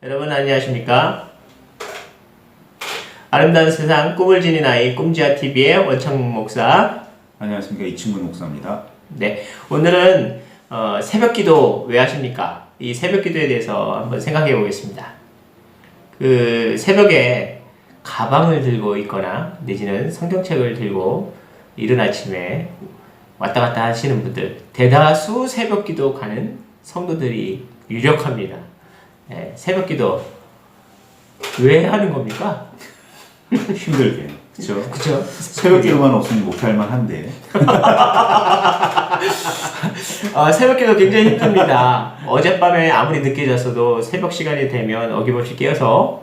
여러분 안녕하십니까? 아름다운 세상 꿈을 지닌 아이 꿈지아TV의 원창문 목사. 안녕하십니까, 이충근 목사입니다. 네, 오늘은 새벽기도 왜 하십니까? 이 새벽기도에 대해서 한번 생각해 보겠습니다. 그 새벽에 가방을 들고 있거나 내지는 성경책을 들고 이른 아침에 왔다 갔다 하시는 분들, 대다수 새벽기도 가는 성도들이 유력합니다. 네, 새벽기도 왜 하는 겁니까? 힘들게, 그렇죠? 그죠? 새벽기도만 없으면 목표할만 한데. 새벽기도 굉장히 힘듭니다. 어젯밤에 아무리 늦게 잤어도 새벽 시간이 되면 어김없이 깨어서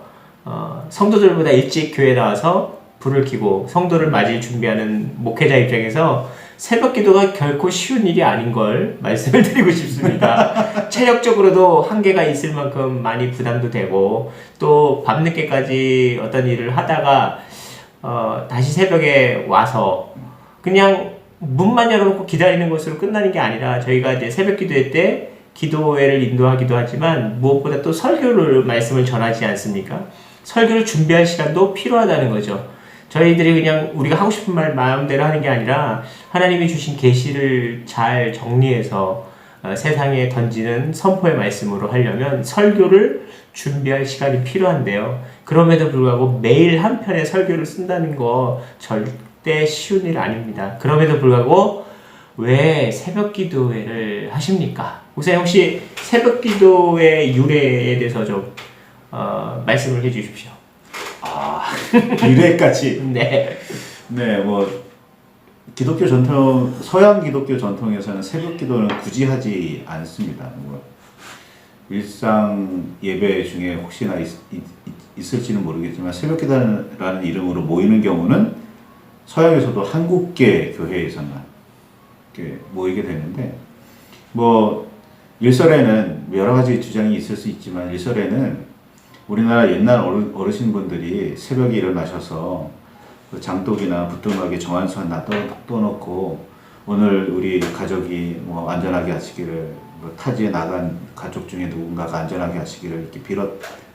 성도들보다 일찍 교회에 나와서 불을 켜고 성도를 맞이할 준비하는 목회자 입장에서 새벽기도가 결코 쉬운 일이 아닌 걸 말씀을 드리고 싶습니다. 체력적으로도 한계가 있을 만큼 많이 부담도 되고 또 밤늦게까지 어떤 일을 하다가 다시 새벽에 와서 그냥 문만 열어놓고 기다리는 것으로 끝나는 게 아니라 저희가 이제 새벽기도회 때 기도회를 인도하기도 하지만 무엇보다 또 설교를 말씀을 전하지 않습니까? 설교를 준비할 시간도 필요하다는 거죠. 저희들이 그냥 우리가 하고 싶은 말 마음대로 하는 게 아니라 하나님이 주신 계시를 잘 정리해서 세상에 던지는 선포의 말씀으로 하려면 설교를 준비할 시간이 필요한데요. 그럼에도 불구하고 매일 한 편의 설교를 쓴다는 거 절대 쉬운 일 아닙니다. 그럼에도 불구하고 왜 새벽 기도회를 하십니까? 목사님 혹시 새벽 기도의 유래에 대해서 좀 말씀을 해 주십시오. 미래까지. 네. 네, 뭐 기독교 전통, 서양 기독교 전통에서는 새벽 기도는 굳이 하지 않습니다. 뭐 일상 예배 중에 혹시나 있을지는 모르겠지만 새벽 기도라는 이름으로 모이는 경우는 서양에서도 한국계 교회에서만 이렇게 모이게 되는데, 뭐 일설에는 여러 가지 주장이 있을 수 있지만 일설에는 우리나라 옛날 어르신분들이 새벽에 일어나셔서 그 장독이나 부뚜막에 정한수 하나 떠놓고 오늘 우리 가족이 뭐 안전하게 하시기를, 뭐 타지에 나간 가족 중에 누군가가 안전하게 하시기를 이렇게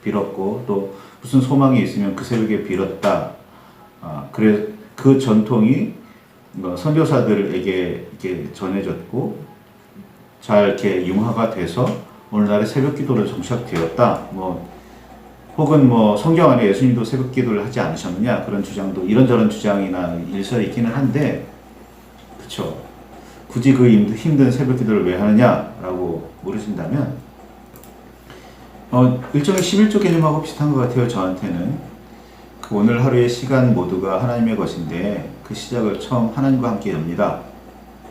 빌었고 또 무슨 소망이 있으면 그 새벽에 빌었다. 그래 그 전통이 선교사들에게 이렇게 전해졌고 잘 이렇게 융화가 돼서 오늘날의 새벽 기도로 정착되었다. 혹은 성경 안에 예수님도 새벽 기도를 하지 않으셨느냐, 그런 주장도, 이런저런 주장이나 일설이 있기는 한데, 그쵸. 굳이 그 힘든 새벽 기도를 왜 하느냐라고 물으신다면, 일종의 11조 개념하고 비슷한 것 같아요, 저한테는. 그 오늘 하루의 시간 모두가 하나님의 것인데, 그 시작을 처음 하나님과 함께 엽니다.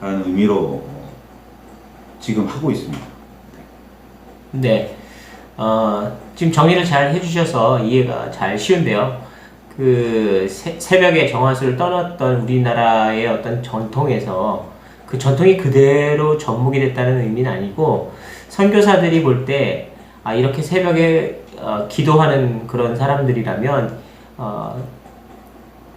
라는 의미로 지금 하고 있습니다. 네. 지금 정리를 잘 해주셔서 이해가 잘 쉬운데요. 그 새벽에 정화수를 떠났던 우리나라의 어떤 전통에서 그 전통이 그대로 접목이 됐다는 의미는 아니고, 선교사들이 볼 때 이렇게 새벽에 기도하는 그런 사람들이라면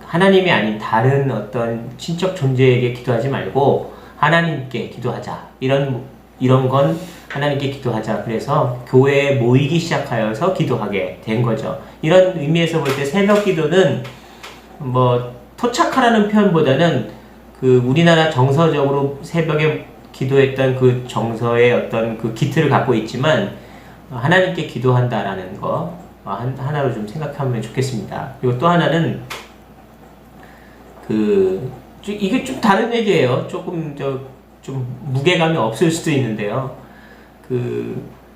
하나님이 아닌 다른 어떤 친척 존재에게 기도하지 말고 하나님께 기도하자, 이런 건 하나님께 기도하자. 그래서 교회에 모이기 시작하여서 기도하게 된 거죠. 이런 의미에서 볼 때 새벽 기도는 토착하라는 표현보다는 그 우리나라 정서적으로 새벽에 기도했던 그 정서의 어떤 그 기틀을 갖고 있지만 하나님께 기도한다라는 거 하나로 좀 생각하면 좋겠습니다. 그리고 또 하나는 이게 좀 다른 얘기예요. 조금 좀 무게감이 없을 수도 있는데요.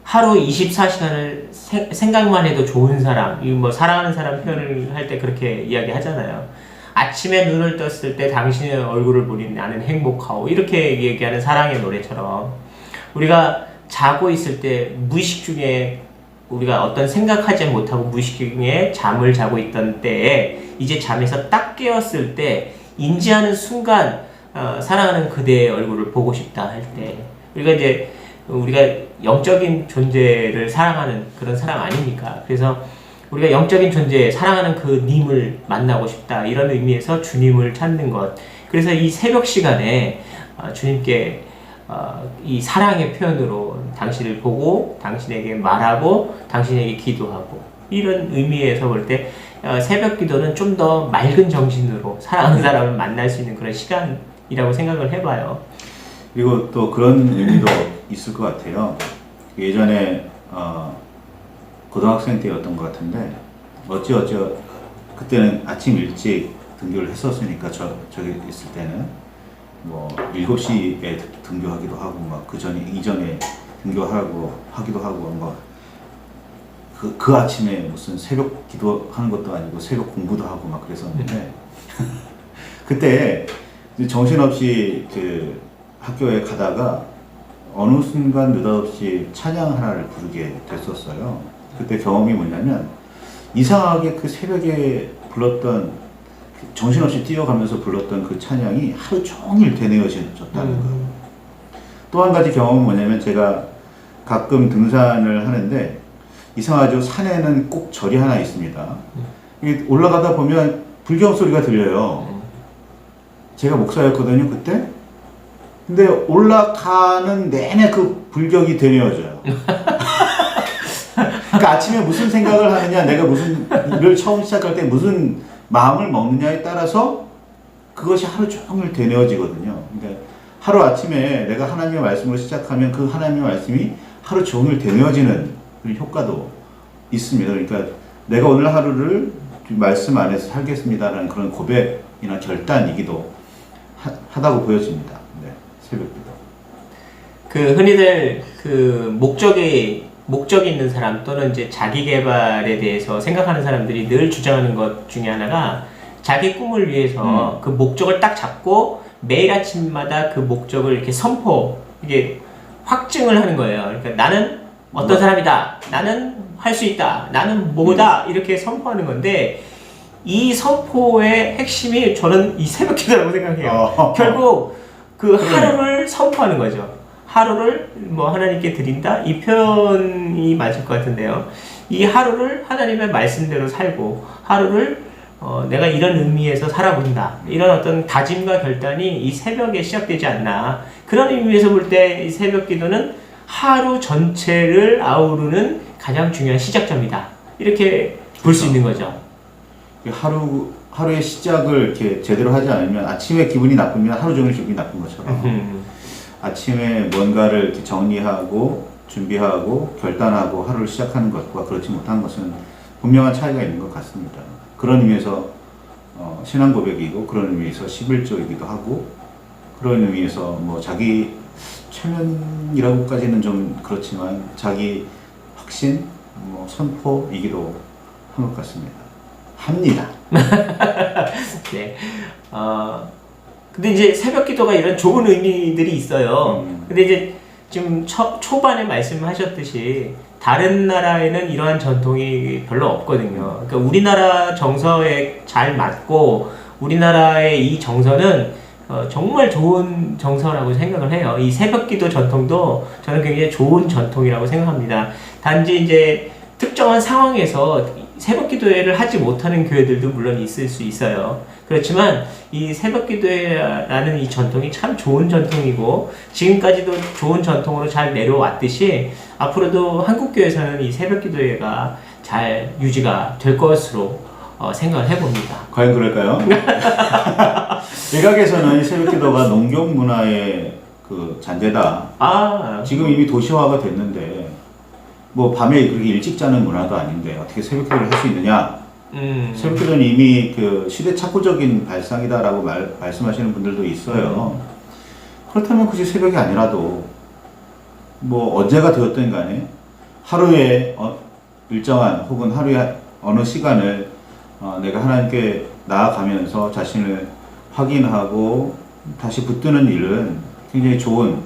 하루 24시간을 생각만 해도 좋은 사람, 사랑하는 사람 표현을 할 때 그렇게 이야기 하잖아요. 아침에 눈을 떴을 때 당신의 얼굴을 보니 나는 행복하오, 이렇게 얘기하는 사랑의 노래처럼 우리가 자고 있을 때 무의식 중에 우리가 어떤 생각하지 못하고 무의식 중에 잠을 자고 있던 때에 이제 잠에서 딱 깨었을 때 인지하는 순간 사랑하는 그대의 얼굴을 보고 싶다 할 때 우리가 영적인 존재를 사랑하는 그런 사람 아닙니까? 그래서 우리가 영적인 존재, 사랑하는 그 님을 만나고 싶다, 이런 의미에서 주님을 찾는 것. 그래서 이 새벽 시간에 주님께 이 사랑의 표현으로 당신을 보고 당신에게 말하고 당신에게 기도하고 이런 의미에서 볼 때 새벽 기도는 좀 더 맑은 정신으로 사랑하는 사람을 만날 수 있는 그런 시간이라고 생각을 해봐요. 그리고 또 그런 의미도 있을 것 같아요. 예전에 고등학생 때였던 것 같은데 그때는 아침 일찍 등교를 했었으니까 저기 있을 때는 뭐 7시에 등교하기도 하고 막 이전에 하기도 하고 뭐 그 아침에 무슨 새벽 기도하는 것도 아니고 새벽 공부도 하고 막 그랬었는데 그때 정신없이 그 학교에 가다가 어느 순간 느닷없이 찬양 하나를 부르게 됐었어요. 그때 경험이 뭐냐면 이상하게 그 새벽에 불렀던 정신없이 뛰어가면서 불렀던 그 찬양이 하루 종일 되뇌어졌다는 거예요. 또 한 가지 경험은 뭐냐면 제가 가끔 등산을 하는데 이상하죠. 산에는 꼭 절이 하나 있습니다. 올라가다 보면 불경 소리가 들려요. 제가 목사였거든요 그때. 근데 올라가는 내내 그 불경이 되뇌어져요. 그러니까 아침에 무슨 생각을 하느냐, 내가 무슨 일을 처음 시작할 때 무슨 마음을 먹느냐에 따라서 그것이 하루 종일 되뇌어지거든요. 그러니까 하루 아침에 내가 하나님의 말씀으로 시작하면 그 하나님의 말씀이 하루 종일 되뇌어지는 그런 효과도 있습니다. 그러니까 내가 오늘 하루를 말씀 안에서 살겠습니다라는 그런 고백이나 결단이기도 하다고 보여집니다. 네, 새벽기도. 그 흔히들 그 목적이 있는 사람 또는 이제 자기 개발에 대해서 생각하는 사람들이 늘 주장하는 것 중에 하나가 자기 꿈을 위해서 그 목적을 딱 잡고 매일 아침마다 그 목적을 이렇게 이게 확증을 하는 거예요. 그러니까 나는 어떤 사람이다. 나는 할 수 있다. 나는 뭐다. 이렇게 선포하는 건데 이 선포의 핵심이 저는 이 새벽 기도라고 생각해요. 결국 그 하루를 선포하는 거죠. 하루를 뭐 하나님께 드린다? 이 표현이 맞을 것 같은데요. 이 하루를 하나님의 말씀대로 살고 하루를 내가 이런 의미에서 살아본다. 이런 어떤 다짐과 결단이 이 새벽에 시작되지 않나. 그런 의미에서 볼 때 이 새벽 기도는 하루 전체를 아우르는 가장 중요한 시작점이다. 이렇게 볼 수 있는 거죠. 하루의 시작을 이렇게 제대로 하지 않으면 아침에 기분이 나쁘면 하루 종일 기분이 나쁜 것처럼 아침에 뭔가를 이렇게 정리하고 준비하고 결단하고 하루를 시작하는 것과 그렇지 못한 것은 분명한 차이가 있는 것 같습니다. 그런 의미에서 신앙 고백이고 그런 의미에서 11조이기도 하고 그런 의미에서 뭐 자기 최면이라고까지는 좀 그렇지만 자기 확신, 뭐 선포이기도 한 것 같습니다. 합니다. 네. 근데 이제 새벽 기도가 이런 좋은 의미들이 있어요. 근데 이제 지금 초반에 말씀하셨듯이 다른 나라에는 이러한 전통이 별로 없거든요. 그러니까 우리나라 정서에 잘 맞고 우리나라의 이 정서는 정말 좋은 정서라고 생각을 해요. 이 새벽 기도 전통도 저는 굉장히 좋은 전통이라고 생각합니다. 단지 이제 특정한 상황에서 새벽 기도회를 하지 못하는 교회들도 물론 있을 수 있어요. 그렇지만 이 새벽 기도회라는 이 전통이 참 좋은 전통이고 지금까지도 좋은 전통으로 잘 내려왔듯이 앞으로도 한국교회에서는 이 새벽 기도회가 잘 유지가 될 것으로 생각을 해봅니다. 과연 그럴까요? 외곽에서는 새벽 기도가 농경 문화의 그 잔재다. 지금 이미 도시화가 됐는데 뭐 밤에 그렇게 일찍 자는 문화도 아닌데 어떻게 새벽 기도를 할 수 있느냐? 새벽 기도는 이미 그 시대착오적인 발상이다라고 말씀하시는 분들도 있어요. 그렇다면 굳이 새벽이 아니라도 뭐 언제가 되었든 간에 하루에 일정한 혹은 하루에 어느 시간을 내가 하나님께 나아가면서 자신을 확인하고 다시 붙드는 일은 굉장히 좋은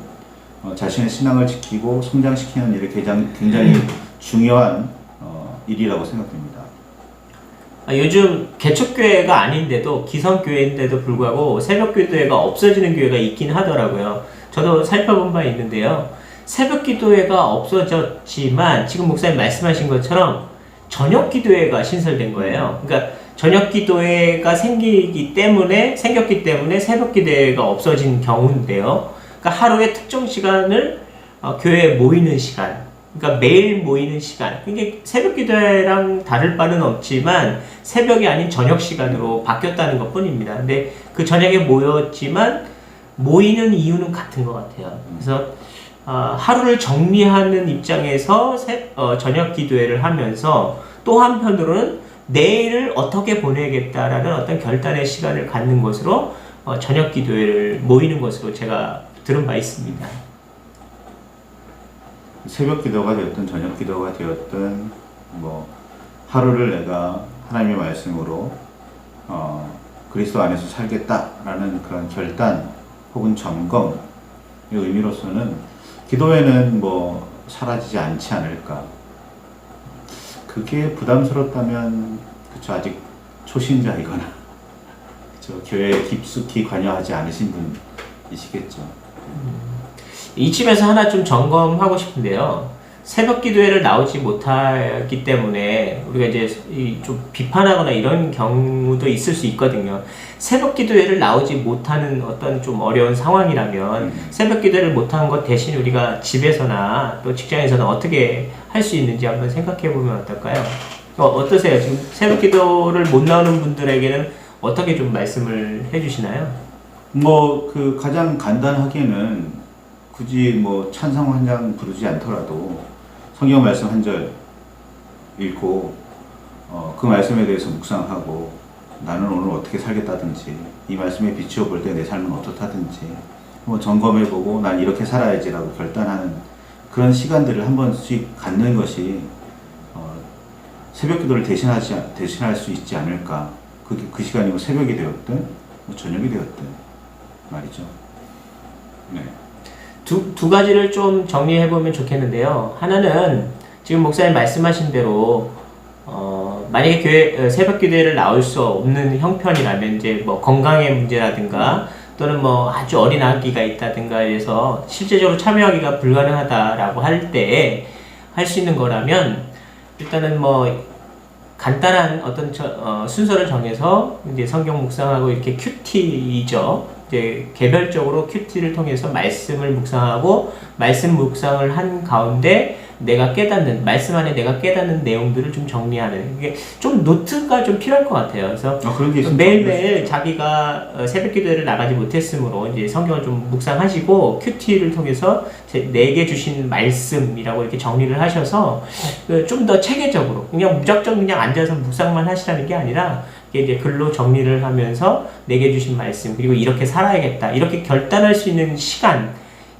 자신의 신앙을 지키고 성장시키는 일이 굉장히 중요한 일이라고 생각됩니다. 요즘 개척교회가 아닌데도 기성교회인데도 불구하고 새벽기도회가 없어지는 교회가 있긴 하더라고요. 저도 살펴본 바 있는데요. 새벽기도회가 없어졌지만 지금 목사님 말씀하신 것처럼 저녁기도회가 신설된 거예요. 그러니까 저녁기도회가 생겼기 때문에 새벽기도회가 없어진 경우인데요. 그러니까 하루의 특정 시간을 교회에 모이는 시간, 그러니까 매일 모이는 시간. 이게 새벽 기도회랑 다를 바는 없지만 새벽이 아닌 저녁 시간으로 바뀌었다는 것 뿐입니다. 근데 그 저녁에 모였지만 모이는 이유는 같은 것 같아요. 그래서 하루를 정리하는 입장에서 저녁 기도회를 하면서 또 한편으로는 내일을 어떻게 보내겠다라는 어떤 결단의 시간을 갖는 것으로 저녁 기도회를 모이는 것으로 제가 들은 바 있습니다. 새벽 기도가 되었든 저녁 기도가 되었든 뭐 하루를 내가 하나님의 말씀으로 그리스도 안에서 살겠다라는 그런 결단 혹은 점검의 의미로서는 기도회는 뭐 사라지지 않지 않을까. 그게 부담스럽다면 그쵸, 아직 초신자이거나 그쵸, 교회에 깊숙이 관여하지 않으신 분이시겠죠. 이쯤에서 하나 좀 점검하고 싶은데요. 새벽 기도회를 나오지 못하기 때문에 우리가 이제 좀 비판하거나 이런 경우도 있을 수 있거든요. 새벽 기도회를 나오지 못하는 어떤 좀 어려운 상황이라면 새벽 기도회를 못한 것 대신 우리가 집에서나 또 직장에서는 어떻게 할 수 있는지 한번 생각해 보면 어떨까요? 어떠세요? 지금 새벽 기도를 못 나오는 분들에게는 어떻게 좀 말씀을 해주시나요? 뭐 그 가장 간단하게는 굳이 뭐 찬송 한 장 부르지 않더라도 성경 말씀 한 절 읽고 그 말씀에 대해서 묵상하고 나는 오늘 어떻게 살겠다든지 이 말씀에 비추어 볼 때 내 삶은 어떻다든지 뭐 점검해보고 난 이렇게 살아야지라고 결단하는 그런 시간들을 한 번씩 갖는 것이 새벽 기도를 대신할 수 있지 않을까. 그 시간이 뭐 새벽이 되었든 뭐 저녁이 되었든 말이죠. 네. 두 가지를 좀 정리해보면 좋겠는데요. 하나는 지금 목사님 말씀하신 대로 만약에 교회 새벽 기도회를 나올 수 없는 형편이라면 이제 뭐 건강의 문제라든가 또는 뭐 아주 어린 아기가 있다든가 해서 실제적으로 참여하기가 불가능하다라고 할 때 할 수 있는 거라면 일단은 뭐 간단한 어떤 순서를 정해서 이제 성경 묵상하고 이렇게 큐티이죠. 이제 개별적으로 큐티를 통해서 말씀을 묵상하고 말씀 묵상을 한 가운데 내가 깨닫는 말씀 안에 내가 깨닫는 내용들을 좀 정리하는 이게 좀 노트가 좀 필요할 것 같아요. 그래서 그런 게 매일매일 자기가 새벽 기도회를 나가지 못했으므로 이제 성경을 좀 묵상하시고 큐티를 통해서 내게 주신 말씀이라고 이렇게 정리를 하셔서 좀 더 체계적으로 그냥 무작정 그냥 앉아서 묵상만 하시라는 게 아니라 이제 글로 정리를 하면서 내게 주신 말씀 그리고 이렇게 살아야겠다 이렇게 결단할 수 있는 시간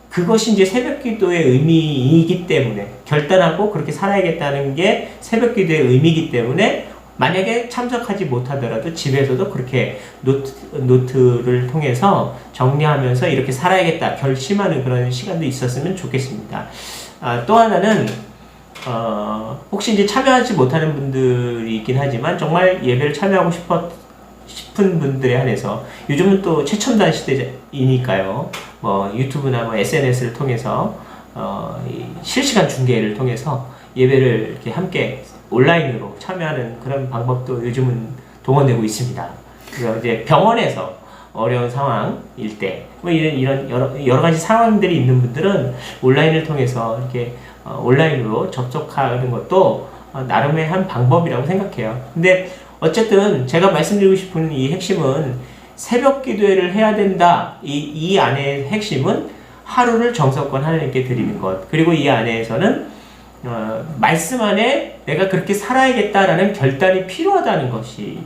그것이 이제 새벽 기도의 의미이기 때문에 결단하고 그렇게 살아야겠다는 게 새벽 기도의 의미이기 때문에 만약에 참석하지 못하더라도 집에서도 그렇게 노트를 통해서 정리하면서 이렇게 살아야겠다 결심하는 그런 시간도 있었으면 좋겠습니다. 또 하나는 혹시 이제 참여하지 못하는 분들이 있긴 하지만 정말 예배를 참여하고 싶은 분들에 한해서 요즘은 또 최첨단 시대이니까요. 뭐 유튜브나 뭐 SNS를 통해서 실시간 중계를 통해서 예배를 이렇게 함께 온라인으로 참여하는 그런 방법도 요즘은 동원되고 있습니다. 그래서 이제 병원에서 어려운 상황일 때, 뭐 이런 여러 가지 상황들이 있는 분들은 온라인을 통해서 이렇게 온라인으로 접촉하는 것도 나름의 한 방법이라고 생각해요. 근데 어쨌든 제가 말씀드리고 싶은 이 핵심은 새벽 기도회를 해야 된다. 이 안의 핵심은 하루를 정성껏 하나님께 드리는 것. 그리고 이 안에서는 말씀 안에 내가 그렇게 살아야겠다라는 결단이 필요하다는 것이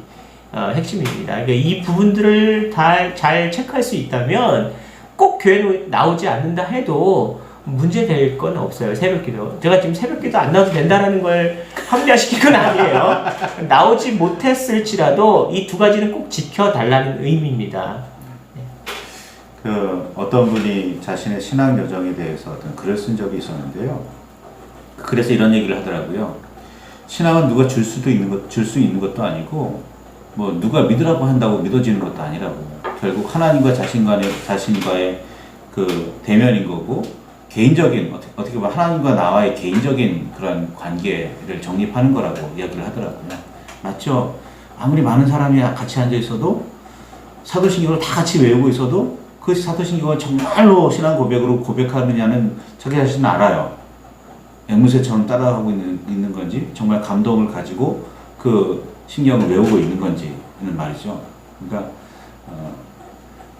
핵심입니다. 그러니까 이 부분들을 다 잘 체크할 수 있다면 꼭 교회로 나오지 않는다 해도 문제될 건 없어요. 새벽 기도. 제가 지금 새벽 기도 안 나와도 된다라는 걸 합리화시킨 건 아니에요. 나오지 못했을지라도 이 두 가지는 꼭 지켜달라는 의미입니다. 어떤 분이 자신의 신앙 여정에 대해서 어떤 글을 쓴 적이 있었는데요. 그래서 이런 얘기를 하더라고요. 신앙은 누가 줄 수 있는 것도 아니고, 뭐 누가 믿으라고 한다고 믿어지는 것도 아니라고. 결국 하나님과 자신과의 그 대면인 거고, 개인적인 어떻게 보면 하나님과 나와의 개인적인 그런 관계를 정립하는 거라고 이야기를 하더라고요. 맞죠? 아무리 많은 사람이 같이 앉아 있어도 사도신경을 다 같이 외우고 있어도 그 사도신경은 정말로 신앙 고백으로 고백하느냐는 자기 자신은 알아요. 앵무새처럼 따라하고 있는 건지 정말 감동을 가지고 그 신경을 외우고 있는 건지는 말이죠. 그러니까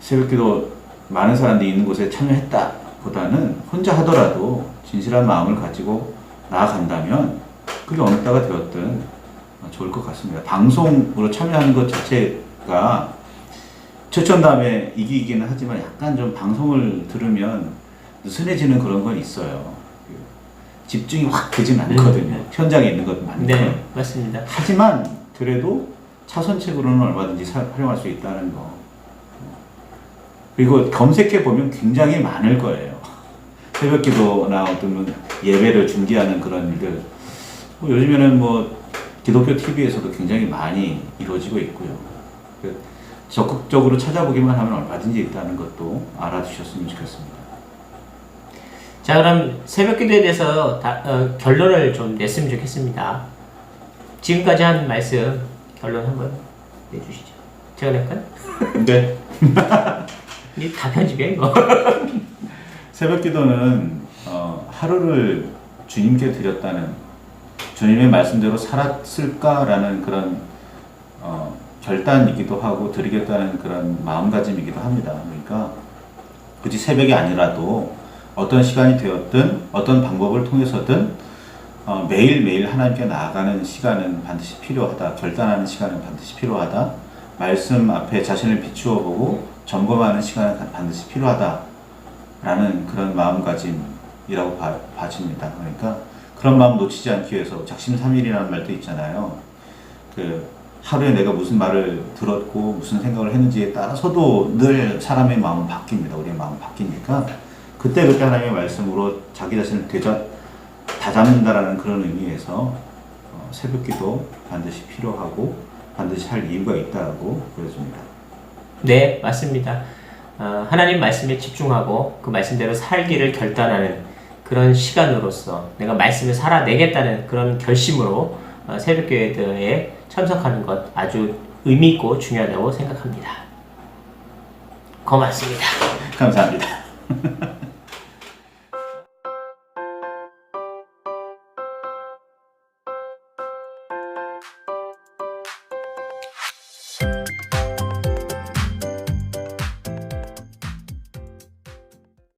새벽기도 많은 사람들이 있는 곳에 참여했다 보다는 혼자 하더라도 진실한 마음을 가지고 나아간다면 그게 어느 때가 되었든 좋을 것 같습니다. 방송으로 참여하는 것 자체가 최첨담에 이기기는 하지만 약간 좀 방송을 들으면 느슨해지는 그런 건 있어요. 집중이 확 되진 않거든요. 현장에 있는 것만큼. 네, 맞습니다. 하지만 그래도 차선책으로는 얼마든지 활용할 수 있다는 거. 그리고 검색해 보면 굉장히 많을 거예요. 새벽기도나 어떤 예배를 중계하는 그런 일들. 요즘에는 기독교 TV에서도 굉장히 많이 이루어지고 있고요. 적극적으로 찾아보기만 하면 얼마든지 있다는 것도 알아두셨으면 좋겠습니다. 자, 그럼 새벽기도에 대해서 결론을 좀 냈으면 좋겠습니다. 지금까지 한 말씀 결론 한번 내주시죠. 제가 낼까요? 네. 이게 다 편집이야 이거. 새벽기도는 하루를 주님께 드렸다는, 주님의 말씀대로 살았을까라는 그런 결단이기도 하고 드리겠다는 그런 마음가짐이기도 합니다. 그러니까 굳이 새벽이 아니라도 어떤 시간이 되었든 어떤 방법을 통해서든 매일매일 하나님께 나아가는 시간은 반드시 필요하다. 결단하는 시간은 반드시 필요하다. 말씀 앞에 자신을 비추어 보고 점검하는 시간은 반드시 필요하다라는 그런 마음가짐이라고 봐집니다. 그러니까 그런 마음 놓치지 않기 위해서 작심삼일이라는 말도 있잖아요. 하루에 내가 무슨 말을 들었고 무슨 생각을 했는지에 따라서도 늘 사람의 마음은 바뀝니다. 우리의 마음은 바뀌니까 그때그때 하나님의 말씀으로 자기 자신을 다잡는다라는 그런 의미에서 새벽기도 반드시 필요하고 반드시 할 이유가 있다고 보여집니다. 네, 맞습니다. 하나님 말씀에 집중하고 그 말씀대로 살기를 결단하는 그런 시간으로서 내가 말씀을 살아내겠다는 그런 결심으로 새벽기도에 참석하는 것 아주 의미 있고 중요하다고 생각합니다. 고맙습니다. 감사합니다.